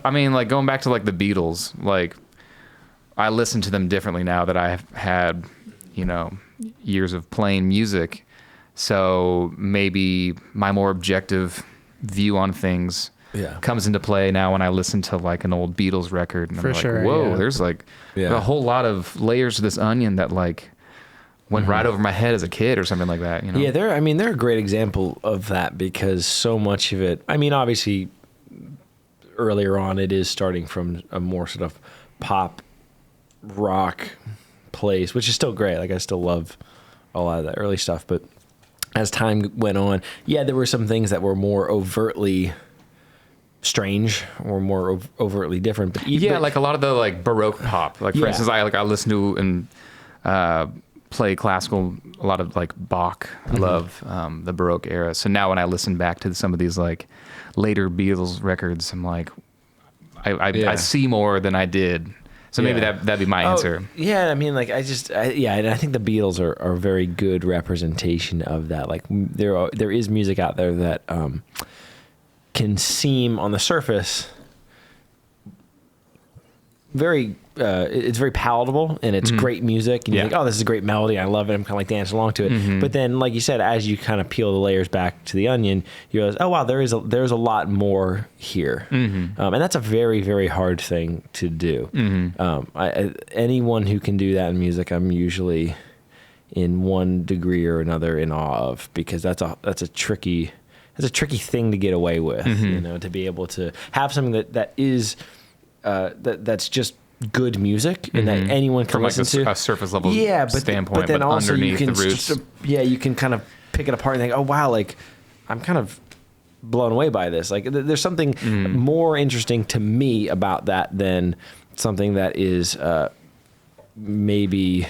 I mean, like going back to like the Beatles, like I listen to them differently now that I've had, you know, years of playing music. So maybe my more objective view on things comes into play now when I listen to like an old Beatles record, and I'm like, whoa, there's like a whole lot of layers to this onion that like went right over my head as a kid or something like that, you know? Yeah, they're a great example of that, because so much of it, I mean, obviously earlier on it is starting from a more sort of pop rock place, which is still great. Like I still love a lot of that early stuff, but as time went on, there were some things that were more overtly strange or more overtly different. But like a lot of the like Baroque pop. Like for instance, I listen to and play classical, a lot of like Bach. I love the Baroque era. So now when I listen back to some of these like later Beatles records, I'm like, I see more than I did. So maybe that'd be my answer. Yeah, I mean, like and I think the Beatles are a very good representation of that. Like there is music out there that can seem on the surface very it's very palatable, and it's great music, and you think, oh, this is a great melody, I love it, I'm kind of like dancing along to it. But then, like you said, as you kind of peel the layers back to the onion, you realize, oh wow, there's a lot more here. And that's a very, very hard thing to do. Anyone who can do that in music, I'm usually in one degree or another in awe of, because that's a tricky thing to get away with. You know, to be able to have something that is that's just good music, and that anyone can listen to. A surface level standpoint, but then also underneath you can the roots. You can kind of pick it apart and think, oh wow, like I'm kind of blown away by this. Like there's something more interesting to me about that than something that is maybe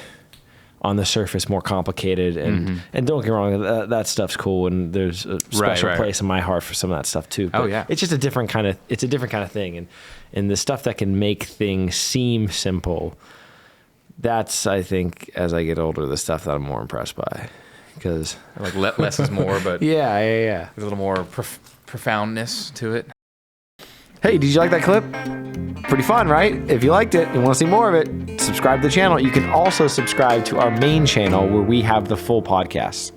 on the surface more complicated. And don't get me wrong, that stuff's cool, and there's a special place in my heart for some of that stuff too. But it's just a different kind of thing. And the stuff that can make things seem simple, that's, I think, as I get older, the stuff that I'm more impressed by. Because like less is more, but there's a little more profoundness to it. Hey, did you like that clip? Pretty fun, right? If you liked it and want to see more of it, subscribe to the channel. You can also subscribe to our main channel where we have the full podcast.